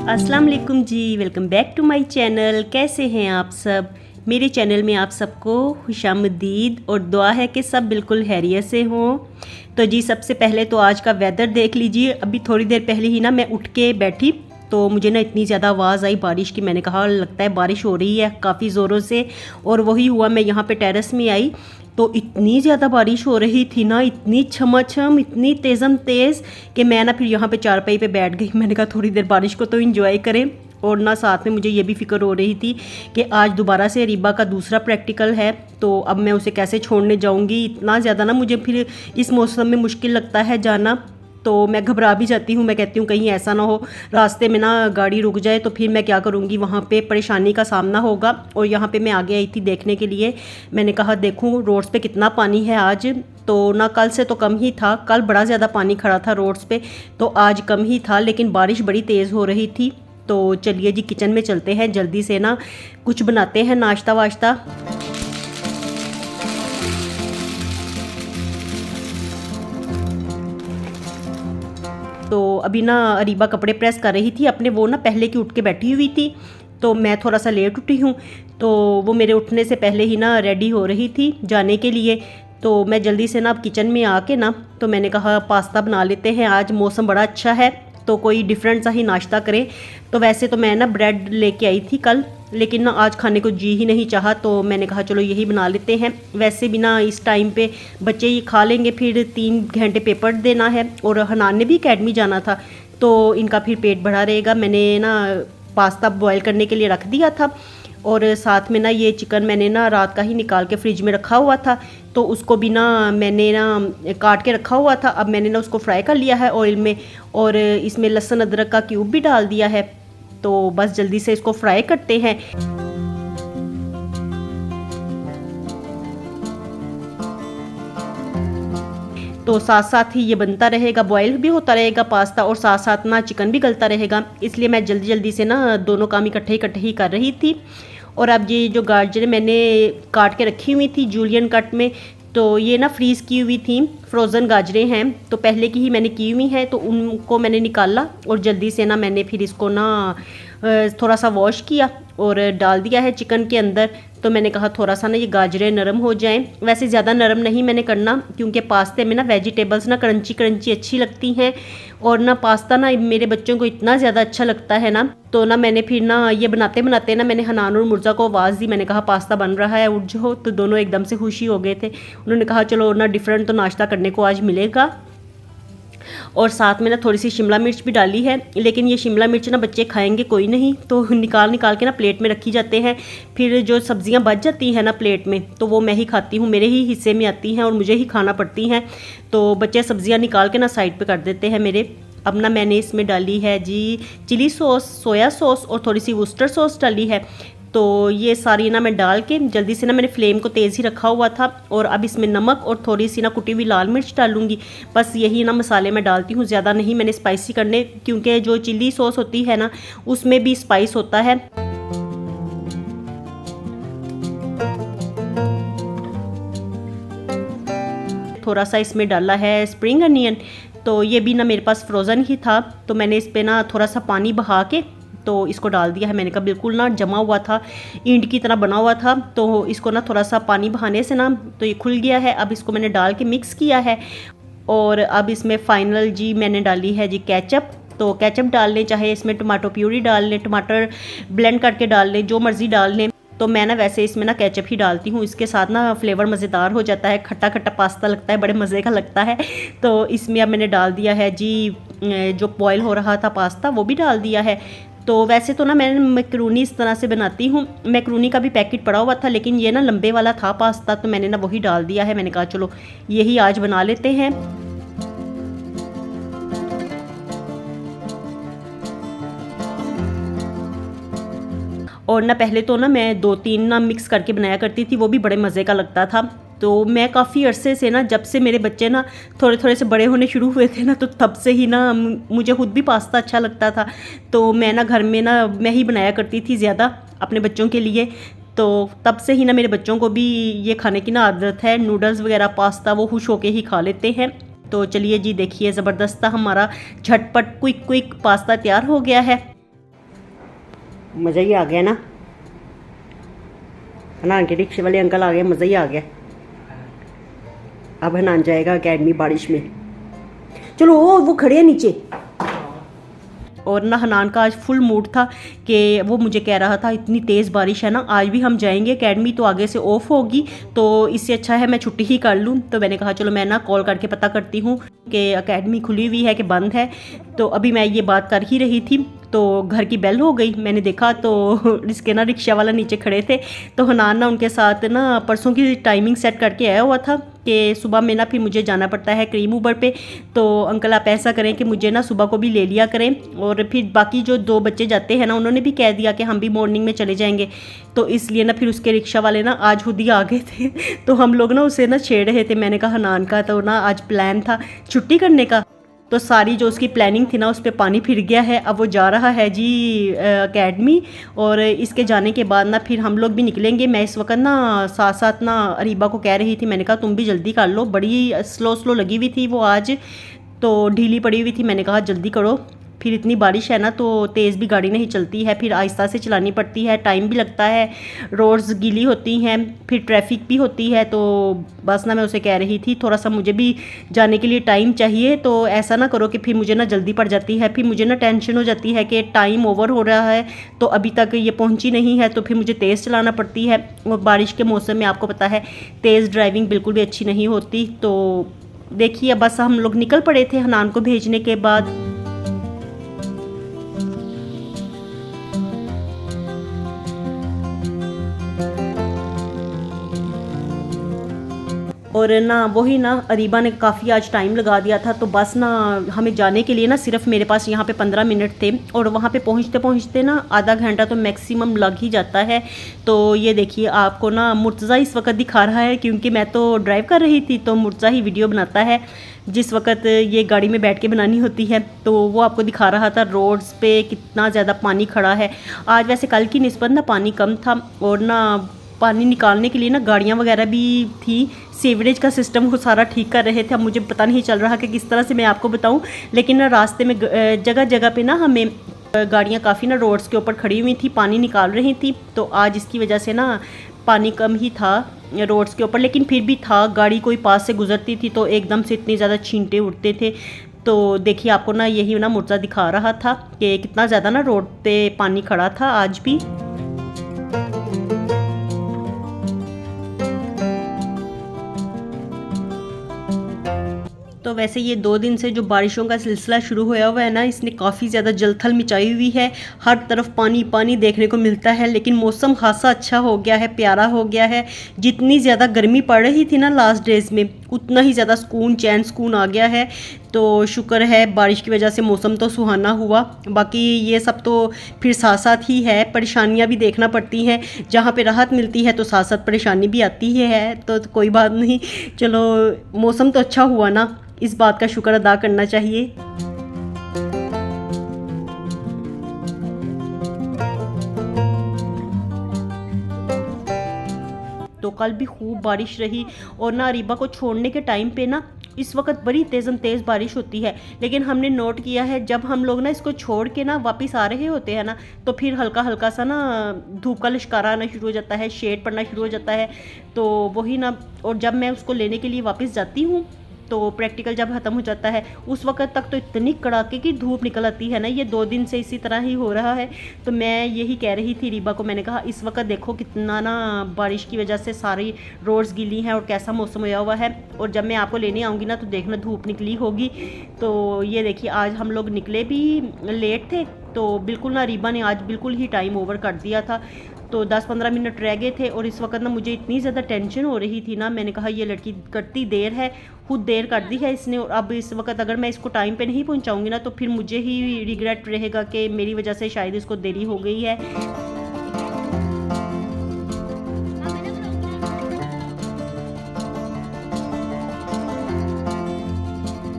अस्सलाम वालेकुम जी, welcome back to my channel. कैसे हैं आप सब? मेरे चैनल में आप सबको खुशामदीद और दुआ है कि सब बिल्कुल खैरियत से हों। तो जी सबसे पहले तो आज का वेदर देख लीजिए। अभी थोड़ी देर पहले ही ना मैं उठ के बैठी तो मुझे ना इतनी ज़्यादा आवाज़ आई बारिश की। मैंने कहा लगता है बारिश हो रही है काफ़ी ज़ोरों से, और वही हुआ। मैं यहाँ पे टेरेस में आई तो इतनी ज़्यादा बारिश हो रही थी ना, इतनी छमाछम, इतनी तेज़म तेज़ कि मैं ना फिर यहाँ पे चारपाई पे बैठ गई। मैंने कहा थोड़ी देर बारिश को तो इंजॉय करें। और ना साथ में मुझे ये भी फ़िक्र हो रही थी कि आज दोबारा से रीबा का दूसरा प्रैक्टिकल है, तो अब मैं उसे कैसे छोड़ने जाऊँगी। इतना ज़्यादा ना मुझे फिर इस मौसम में मुश्किल लगता है जाना, तो मैं घबरा भी जाती हूँ। मैं कहती हूँ कहीं ऐसा ना हो रास्ते में ना गाड़ी रुक जाए तो फिर मैं क्या करूँगी, वहाँ पे परेशानी का सामना होगा। और यहाँ पे मैं आगे आई थी देखने के लिए। मैंने कहा देखूँ रोड्स पे कितना पानी है आज। तो ना कल से तो कम ही था, कल बड़ा ज़्यादा पानी खड़ा था रोड्स पे, तो आज कम ही था, लेकिन बारिश बड़ी तेज़ हो रही थी। तो चलिए जी किचन में चलते हैं, जल्दी से ना कुछ बनाते हैं नाश्ता वाश्ता। तो अभी ना अरीबा कपड़े प्रेस कर रही थी अपने, वो ना पहले की उठ के बैठी हुई थी, तो मैं थोड़ा सा लेट उठी हूँ। तो वो मेरे उठने से पहले ही ना रेडी हो रही थी जाने के लिए। तो मैं जल्दी से ना अब किचन में आके ना, तो मैंने कहा पास्ता बना लेते हैं, आज मौसम बड़ा अच्छा है तो कोई डिफरेंट सा ही नाश्ता करें। तो वैसे तो मैं ना ब्रेड लेके आई थी कल, लेकिन ना आज खाने को जी ही नहीं चाहा, तो मैंने कहा चलो यही बना लेते हैं। वैसे भी ना इस टाइम पे बच्चे ये खा लेंगे, फिर 3 घंटे पेपर देना है और हनान ने भी एकेडमी जाना था, तो इनका फिर पेट भरा रहेगा। मैंने ना पास्ता बॉयल करने के लिए रख दिया था, और साथ में ना ये चिकन मैंने ना रात का ही निकाल के फ्रिज में रखा हुआ था, तो उसको भी ना मैंने ना काट के रखा हुआ था। अब मैंने ना उसको फ्राई कर लिया है ऑयल में, और इसमें लहसुन अदरक का क्यूब भी डाल दिया है। तो बस जल्दी से इसको फ्राई करते हैं। तो साथ साथ ही ये बनता रहेगा, बॉयल भी होता रहेगा पास्ता, और साथ साथ ना चिकन भी गलता रहेगा। इसलिए मैं जल्दी जल्दी से ना दोनों काम इकट्ठे ही कर रही थी। और अब ये जो गाजरें मैंने काट के रखी हुई थी जूलियन कट में, तो ये ना फ्रीज़ की हुई थी, फ्रोज़न गाजरें हैं, तो पहले की ही मैंने की हुई हैं, तो उनको मैंने निकाला और जल्दी से ना मैंने फिर इसको ना थोड़ा सा वॉश किया और डाल दिया है चिकन के अंदर। तो मैंने कहा थोड़ा सा ना ये गाजरें नरम हो जाएं। वैसे ज़्यादा नरम नहीं मैंने करना, क्योंकि पास्ते में ना वेजिटेबल्स ना क्रंची क्रंची अच्छी लगती हैं, और ना पास्ता ना मेरे बच्चों को इतना ज़्यादा अच्छा लगता है ना। तो ना मैंने फिर ना ये बनाते बनाते ना मैंने हनान और मुर्जा को आवाज़ दी। मैंने कहा पास्ता बन रहा है, उठ जाओ। तो दोनों एकदम से खुशी हो गए थे। उन्होंने कहा चलो ना डिफरेंट तो नाश्ता करने को आज मिलेगा। और साथ में ना थोड़ी सी शिमला मिर्च भी डाली है, लेकिन ये शिमला मिर्च ना बच्चे खाएंगे कोई नहीं, तो निकाल के ना प्लेट में रखी जाते हैं। फिर जो सब्जियां बच जाती हैं ना प्लेट में, तो वो मैं ही खाती हूँ, मेरे ही हिस्से में आती हैं और मुझे ही खाना पड़ती हैं। तो बच्चे सब्जियां निकाल के ना साइड पे कर देते हैं मेरे। अब ना मैंने इसमें डाली है जी चिली सॉस, सोया सॉस और थोड़ी सी वुस्टर सॉस डाली है। तो ये सारी ना मैं डाल के जल्दी से ना मैंने फ्लेम को तेज़ ही रखा हुआ था, और अब इसमें नमक और थोड़ी सी ना कुटी हुई लाल मिर्च डालूंगी। बस यही ना मसाले मैं डालती हूँ, ज़्यादा नहीं मैंने स्पाइसी करने, क्योंकि जो चिली सॉस होती है ना उसमें भी स्पाइस होता है। थोड़ा सा इसमें डाला है स्प्रिंग अनियन, तो ये भी ना मेरे पास फ्रोज़न ही था, तो मैंने इस पर ना थोड़ा सा पानी बहा के तो इसको डाल दिया है। मैंने कहा बिल्कुल ना जमा हुआ था, ईंट की तरह बना हुआ था, तो इसको ना थोड़ा सा पानी बहाने से ना तो ये खुल गया है। अब इसको मैंने डाल के मिक्स किया है, और अब इसमें फाइनल जी मैंने डाली है जी केचप। तो केचप डाल लें, चाहे इसमें टमाटो प्यूरी डाल लें, टमाटर ब्लेंड करके डाल लें, जो मर्ज़ी डाल लें। तो मैं ना वैसे इसमें ना केचप ही डालती हूँ, इसके साथ ना फ्लेवर मज़ेदार हो जाता है, खट्टा खट्टा पास्ता लगता है, बड़े मज़े का लगता है। तो इसमें अब मैंने डाल दिया है जी जो बॉयल हो रहा था पास्ता, वो भी डाल दिया है। तो वैसे तो ना मैंने मैक्रोनी इस तरह से बनाती हूँ, मैक्रोनी का भी पैकेट पड़ा हुआ था, लेकिन ये ना लंबे वाला था पास्ता, तो मैंने ना वही डाल दिया है। मैंने कहा चलो यही आज बना लेते हैं। और ना पहले तो ना मैं 2-3 ना मिक्स करके बनाया करती थी, वो भी बड़े मज़े का लगता था। तो मैं काफ़ी अरसे से ना, जब से मेरे बच्चे ना थोड़े थोड़े से बड़े होने शुरू हुए थे ना, तो तब से ही ना मुझे खुद भी पास्ता अच्छा लगता था। तो मैं ना घर में ना मैं ही बनाया करती थी ज़्यादा अपने बच्चों के लिए। तो तब से ही ना मेरे बच्चों को भी ये खाने की ना आदत है, नूडल्स वगैरह पास्ता वो खुश होके ही खा लेते हैं। तो चलिए जी देखिए ज़बरदस्त हमारा झटपट क्विक पास्ता तैयार हो गया है। मज़ा ही आ गया ना। हनान के रिक्शे वाले अंकल आ गए, मज़ा ही आ गया। अब हनान जाएगा अकेडमी बारिश में। चलो वो खड़े हैं नीचे। और ना हनान का आज फुल मूड था कि वो मुझे कह रहा था इतनी तेज़ बारिश है ना, आज भी हम जाएंगे अकेडमी, तो आगे से ऑफ होगी, तो इससे अच्छा है मैं छुट्टी ही कर लूँ। तो मैंने कहा चलो मैं ना कॉल करके पता करती हूँ कि अकेडमी खुली हुई है कि बंद है। तो अभी मैं ये बात कर ही रही थी तो घर की बेल हो गई। मैंने देखा तो इसके ना रिक्शा वाला नीचे खड़े थे, तो हनान ना उनके साथ ना परसों की टाइमिंग सेट करके आया हुआ था कि सुबह में ना फिर मुझे जाना पड़ता है क्रीम ऊबर पे, तो अंकल आप ऐसा करें कि मुझे ना सुबह को भी ले लिया करें। और फिर बाकी जो 2 बच्चे जाते हैं ना, उन्होंने भी कह दिया कि हम भी मॉर्निंग में चले जाएंगे। तो इसलिए ना फिर उसके रिक्शा वाले ना आज खुद ही आ गए थे तो हम लोग ना उसे ना छेड़ रहे थे। मैंने कहा हनान का तो ना आज प्लान था छुट्टी करने का, तो सारी जो उसकी प्लानिंग थी ना उस पर पानी फिर गया है। अब वो जा रहा है जी अकेडमी, और इसके जाने के बाद ना फिर हम लोग भी निकलेंगे। मैं इस वक्त ना साथ साथ ना अरीबा को कह रही थी, मैंने कहा तुम भी जल्दी कर लो, बड़ी स्लो लगी हुई थी वो आज, तो ढीली पड़ी हुई थी। मैंने कहा जल्दी करो, फिर इतनी बारिश है ना तो तेज़ भी गाड़ी नहीं चलती है, फिर आहिस्ता से चलानी पड़ती है, टाइम भी लगता है, रोड्स गीली होती हैं, फिर ट्रैफिक भी होती है। तो बस ना मैं उसे कह रही थी थोड़ा सा मुझे भी जाने के लिए टाइम चाहिए, तो ऐसा ना करो कि फिर मुझे ना जल्दी पड़ जाती है, फिर मुझे ना टेंशन हो जाती है कि टाइम ओवर हो रहा है तो अभी तक ये पहुंची नहीं है, तो फिर मुझे तेज़ चलाना पड़ती है। और बारिश के मौसम में आपको पता है तेज़ ड्राइविंग बिल्कुल भी अच्छी नहीं होती। तो देखिए बस हम लोग निकल पड़े थे हनान को भेजने के बाद। और ना वही ना अरीबा ने काफ़ी आज टाइम लगा दिया था, तो बस ना हमें जाने के लिए ना सिर्फ मेरे पास यहाँ पे 15 मिनट थे, और वहाँ पे पहुँचते पहुँचते ना आधा घंटा तो मैक्सिमम लग ही जाता है। तो ये देखिए आपको ना मुर्तज़ा इस वक्त दिखा रहा है, क्योंकि मैं तो ड्राइव कर रही थी तो मुर्तज़ा ही वीडियो बनाता है जिस वक्त ये गाड़ी में बैठ के बनानी होती है। तो वो आपको दिखा रहा था रोड्स पे कितना ज़्यादा पानी खड़ा है। आज वैसे कल की निस्बत ना पानी कम था, और ना पानी निकालने के लिए ना गाड़ियाँ वगैरह भी थी, सीवरेज का सिस्टम वो सारा ठीक कर रहे थे। अब मुझे पता नहीं चल रहा कि किस तरह से मैं आपको बताऊं, लेकिन ना रास्ते में जगह जगह पे ना हमें गाड़ियाँ काफ़ी ना रोड्स के ऊपर खड़ी हुई थी, पानी निकाल रही थी। तो आज इसकी वजह से ना पानी कम ही था रोड्स के ऊपर, लेकिन फिर भी था, गाड़ी कोई पास से गुजरती थी तो एकदम से इतनी ज़्यादा छींटे उड़ते थे। तो देखिए आपको ना यही ना मुर्तज़ा दिखा रहा था कि कितना ज़्यादा ना रोड पे पानी खड़ा था आज भी। तो वैसे ये 2 दिन से जो बारिशों का सिलसिला शुरू हुआ हुआ है ना, इसने काफ़ी ज़्यादा जलथल मचाई हुई है, हर तरफ पानी पानी देखने को मिलता है। लेकिन मौसम खासा अच्छा हो गया है, प्यारा हो गया है। जितनी ज़्यादा गर्मी पड़ रही थी ना लास्ट डेज़ में, उतना ही ज़्यादा सुकून चैन सुकून आ गया है। तो शुक्र है बारिश की वजह से मौसम तो सुहाना हुआ। बाकी ये सब तो फिर साथ साथ ही है, परेशानियां भी देखना पड़ती हैं। जहाँ पे राहत मिलती है तो साथ साथ परेशानी भी आती है, तो कोई बात नहीं। चलो मौसम तो अच्छा हुआ ना, इस बात का शुक्र अदा करना चाहिए। तो कल भी खूब बारिश रही, और ना अरीबा को छोड़ने के टाइम पे ना इस वक्त बड़ी तेज़ बारिश होती है। लेकिन हमने नोट किया है जब हम लोग ना इसको छोड़ के ना वापस आ रहे होते हैं ना, तो फिर हल्का हल्का सा ना धूप का लिश्कारा आना शुरू हो जाता है, शेड पड़ना शुरू हो जाता है। तो वही ना, और जब मैं उसको लेने के लिए वापस जाती हूँ तो प्रैक्टिकल जब ख़त्म हो जाता है उस वक्त तक तो इतनी कड़ाके की धूप निकल आती है ना। ये 2 दिन से इसी तरह ही हो रहा है। तो मैं यही कह रही थी रीबा को, मैंने कहा इस वक्त देखो कितना ना बारिश की वजह से सारी रोड्स गीली हैं और कैसा मौसम होया हुआ है, और जब मैं आपको लेने आऊँगी ना तो देखना धूप निकली होगी। तो ये देखिए आज हम लोग निकले भी लेट थे, तो बिल्कुल ना रीबा ने आज बिल्कुल ही टाइम ओवर कर दिया था। तो 10-15 मिनट रह गए थे, और इस वक्त ना मुझे इतनी ज़्यादा टेंशन हो रही थी ना, मैंने कहा ये लड़की करती देर है, खुद देर कर दी है इसने, और अब इस वक्त अगर मैं इसको टाइम पे नहीं पहुंचाऊंगी ना तो फिर मुझे ही रिग्रेट रहेगा कि मेरी वजह से शायद इसको देरी हो गई है।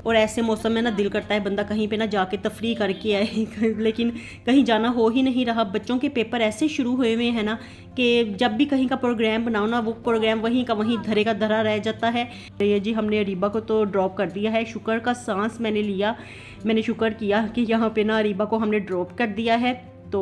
और ऐसे मौसम में ना दिल करता है बंदा कहीं पे ना जाके तफरी करके आए लेकिन कहीं जाना हो ही नहीं रहा। बच्चों के पेपर ऐसे शुरू हुए हुए हैं ना कि जब भी कहीं का प्रोग्राम बनाओ ना, वो प्रोग्राम वहीं का वहीं धरे का धरा रह जाता है। ये जी हमने अरीबा को तो ड्रॉप कर दिया है, शुक्र का सांस मैंने लिया, मैंने शुक्र किया कि यहाँ पे ना अरीबा को हमने ड्रॉप कर दिया है। तो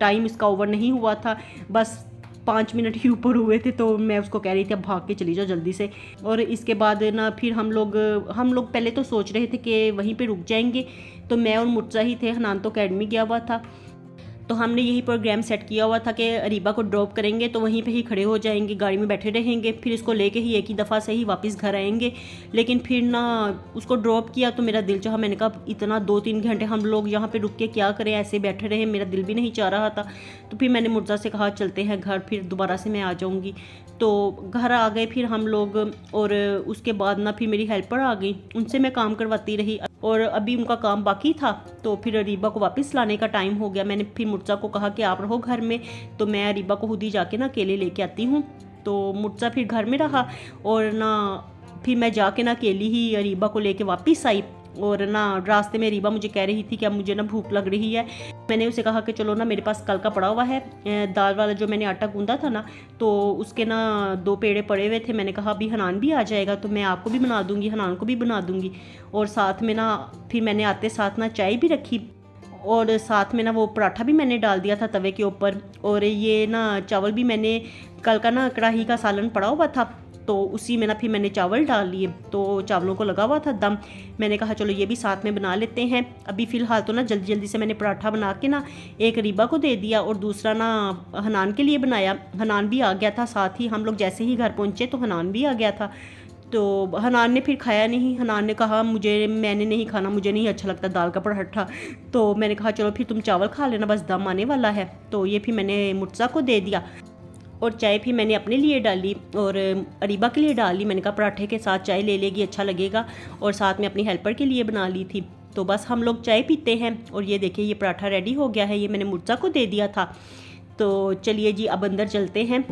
टाइम इसका ओवर नहीं हुआ था, बस 5 मिनट ही ऊपर हुए थे। तो मैं उसको कह रही थी अब भाग के चली जाओ जल्दी से। और इसके बाद ना फिर हम लोग पहले तो सोच रहे थे कि वहीं पे रुक जाएंगे, तो मैं और मुर्तज़ा ही थे, हनान तो अकेडमी गया हुआ था। तो हमने यही प्रोग्राम सेट किया हुआ था कि अरीबा को ड्रॉप करेंगे तो वहीं पे ही खड़े हो जाएंगे, गाड़ी में बैठे रहेंगे, फिर इसको लेके ही एक ही दफ़ा से ही वापस घर आएंगे। लेकिन फिर ना उसको ड्रॉप किया तो मेरा दिल चाहा, मैंने कहा इतना 2-3 घंटे हम लोग यहाँ पे रुक के क्या करें, ऐसे बैठे रहे, मेरा दिल भी नहीं चाह रहा था। तो फिर मैंने मुर्तज़ा से कहा चलते हैं घर, फिर दोबारा से मैं आ जाऊँगी। तो घर आ गए फिर हम लोग, और उसके बाद ना फिर मेरी हेल्पर आ गई, उनसे मैं काम करवाती रही, और अभी उनका काम बाकी था। तो फिर अरीबा को वापस लाने का टाइम हो गया। मैंने फिर मुर्तज़ा को कहा कि आप रहो घर में, तो मैं अरीबा को खुद ही जाके ना अकेले लेके आती हूँ। तो मुर्तज़ा फिर घर में रहा, और ना फिर मैं जाके ना अकेली ही अरीबा को लेके वापस आई। और ना रास्ते में अरीबा मुझे कह रही थी कि अब मुझे ना भूख लग रही है। मैंने उसे कहा कि चलो ना मेरे पास कल का पड़ा हुआ है दाल वाला, जो मैंने आटा गूंदा था ना, तो उसके ना 2 पेड़े पड़े हुए थे। मैंने कहा अभी हनान भी आ जाएगा तो मैं आपको भी बना दूंगी, हनान को भी बना दूंगी। और साथ में ना फिर मैंने आते साथ ना चाय भी रखी, और साथ में ना वो पराठा भी मैंने डाल दिया था तवे के ऊपर। और ये ना चावल भी मैंने कल का ना कढ़ाई का सालन पड़ा हुआ था, तो उसी में ना फिर मैंने चावल डाल लिए, तो चावलों को लगा हुआ था दम। मैंने कहा चलो ये भी साथ में बना लेते हैं। अभी फ़िलहाल तो ना जल्दी जल्दी से मैंने पराठा बना के ना एक अरीबा को दे दिया, और दूसरा ना हनान के लिए बनाया। हनान भी आ गया था साथ ही, हम लोग जैसे ही घर पहुँचे तो हनान भी आ गया था। तो हनान ने फिर खाया नहीं, हनान ने कहा मैंने नहीं खाना, मुझे नहीं अच्छा लगता दाल का पराठा। तो मैंने कहा चलो फिर तुम चावल खा लेना, बस दम आने वाला है। तो ये फिर मैंने मुर्तज़ा को दे दिया, और चाय फिर मैंने अपने लिए डाली और अरीबा के लिए डाल ली। मैंने कहा पराठे के साथ चाय ले लेगी, अच्छा लगेगा। और साथ में अपनी हेल्पर के लिए बना ली थी। तो बस हम लोग चाय पीते हैं। और ये देखिए ये पराठा रेडी हो गया है, ये मैंने मुर्तज़ा को दे दिया था। तो चलिए जी अब अंदर चलते हैं।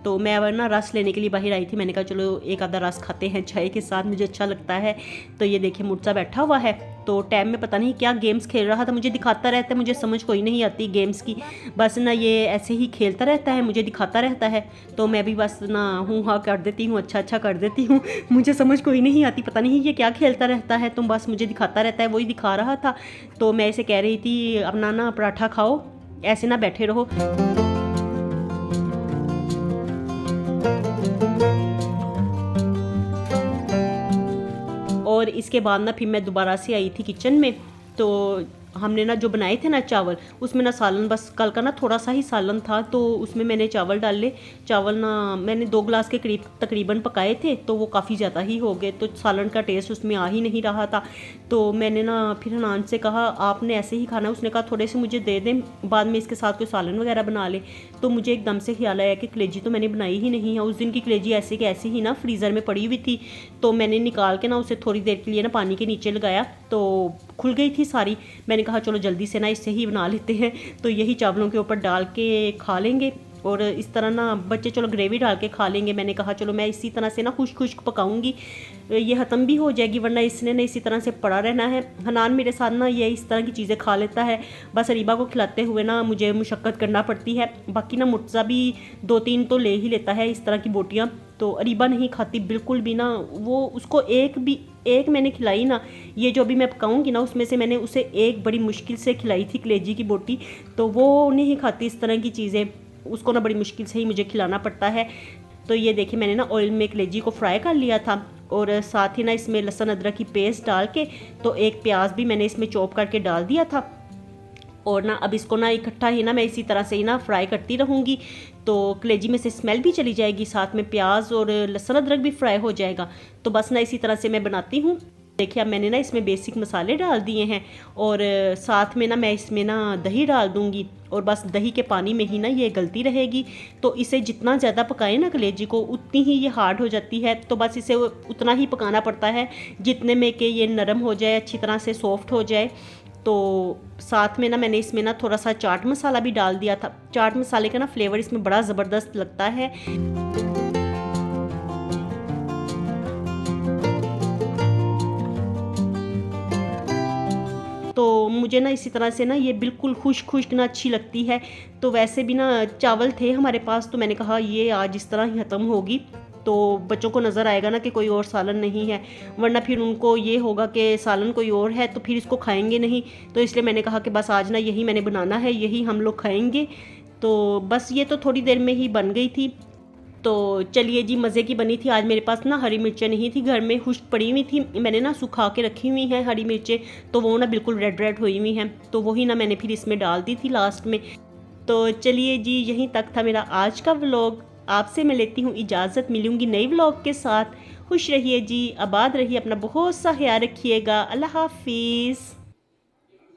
तो मैं वरना रस लेने के लिए बाहर आई थी, मैंने कहा चलो एक आधा रस खाते हैं चाय के साथ, मुझे अच्छा लगता है। तो ये देखिए मुर्तज़ा बैठा हुआ है, तो टाइम में पता नहीं क्या गेम्स खेल रहा था, मुझे दिखाता रहता है, मुझे समझ कोई नहीं आती गेम्स की, बस ना ये ऐसे ही खेलता रहता है, मुझे दिखाता रहता है। तो मैं भी बस ना हूँ हाँ कर देती हूँ, अच्छा अच्छा कर देती हूँ। मुझे समझ कोई नहीं आती, पता नहीं ये क्या खेलता रहता है, तो बस मुझे दिखाता रहता है, वही दिखा रहा था। तो मैं इसे कह रही थी अपना ना पराठा खाओ, ऐसे ना बैठे रहो। और इसके बाद ना फिर मैं दोबारा से आई थी किचन में। तो हमने ना जो बनाए थे ना चावल, उसमें ना सालन, बस कल का ना थोड़ा सा ही सालन था, तो उसमें मैंने चावल डाले। चावल ना मैंने 2 गिलास के करीब तकरीबन पकाए थे, तो वो काफ़ी ज़्यादा ही हो गए, तो सालन का टेस्ट उसमें आ ही नहीं रहा था। तो मैंने ना फिर हनान से कहा आपने ऐसे ही खाना है, उसने कहा थोड़े से मुझे दे दें, बाद में इसके साथ कोई सालन वगैरह बना ले। तो मुझे एकदम से ख्याल आया कि कलेजी तो मैंने बनाई ही नहीं है। उस दिन की कलेजी ऐसे कि ऐसे ही ना फ्रीज़र में पड़ी हुई थी, तो मैंने निकाल के ना उसे थोड़ी देर के लिए ना पानी के नीचे लगाया, तो खुल गई थी सारी। मैंने कहा चलो जल्दी से ना इससे ही बना लेते हैं, तो यही चावलों के ऊपर डाल के खा लेंगे। और इस तरह ना बच्चे चलो ग्रेवी डाल के खा लेंगे। मैंने कहा चलो मैं इसी तरह से ना खुश्क पकाऊंगी, ये ख़त्म भी हो जाएगी, वरना इसने ना इसी तरह से पड़ा रहना है। हनान मेरे साथ ना ये इस तरह की चीज़ें खा लेता है, बस अरीबा को खिलाते हुए ना मुझे मुशक्क़त करना पड़ती है। बाकी ना मुर्तज़ा भी 2-3 तो ले ही लेता है इस तरह की बोटियाँ, तो अरीबा नहीं खाती बिल्कुल भी ना। वो उसको एक मैंने खिलाई ना, ये जो अभी मैं पकाऊंगी ना उसमें से मैंने उसे एक बड़ी मुश्किल से खिलाई थी कलेजी की बोटी, तो वो नहीं खाती इस तरह की चीज़ें, उसको ना बड़ी मुश्किल से ही मुझे खिलाना पड़ता है। तो ये देखिए मैंने ना ऑयल में कलेजी को फ्राई कर लिया था, और साथ ही ना इसमें लहसुन अदरक की पेस्ट डाल के, तो एक प्याज भी मैंने इसमें चॉप करके डाल दिया था। और ना अब इसको ना इकट्ठा ही ना मैं इसी तरह से ही ना फ्राई करती रहूँगी, तो कलेजी में से स्मेल भी चली जाएगी, साथ में प्याज और लहसुन अदरक भी फ्राई हो जाएगा। तो बस ना इसी तरह से मैं बनाती हूँ। देखिए अब मैंने ना इसमें बेसिक मसाले डाल दिए हैं, और साथ में ना मैं इसमें ना दही डाल दूँगी, और बस दही के पानी में ही ना ये गलती रहेगी। तो इसे जितना ज़्यादा पकाएं ना कलेजी को, उतनी ही ये हार्ड हो जाती है। तो बस इसे उतना ही पकाना पड़ता है जितने में कि ये नरम हो जाए, अच्छी तरह से सॉफ्ट हो जाए। तो साथ में ना मैंने इसमें ना थोड़ा सा चाट मसाला भी डाल दिया था। चाट मसाले का ना फ्लेवर इसमें बड़ा ज़बरदस्त लगता है। तो मुझे ना इसी तरह से ना ये बिल्कुल खुश्क ना अच्छी लगती है। तो वैसे भी ना चावल थे हमारे पास, तो मैंने कहा ये आज इस तरह ही ख़त्म होगी। तो बच्चों को नज़र आएगा ना कि कोई और सालन नहीं है, वरना फिर उनको ये होगा कि सालन कोई और है तो फिर इसको खाएंगे नहीं। तो इसलिए मैंने कहा कि बस आज ना यही मैंने बनाना है, यही हम लोग खाएंगे। तो बस ये तो थोड़ी देर में ही बन गई थी। तो चलिए जी, मज़े की बनी थी। आज मेरे पास ना हरी मिर्चें नहीं थी घर में, खुश्क पड़ी हुई थी, मैंने ना सुखा के रखी हुई हैं हरी मिर्चें, तो वो ना बिल्कुल रेड रेड हुई हुई हैं, तो वही ना मैंने फिर इसमें डाल दी थी लास्ट में। तो चलिए जी, यहीं तक था मेरा आज का व्लॉग। आपसे मैं लेती हूँ इजाज़त, मिलूँगी नई व्लॉग के साथ। खुश रहिए जी, आबाद रहिए, अपना बहुत सा ख्याल रखिएगा। अल्लाह हाफिज़।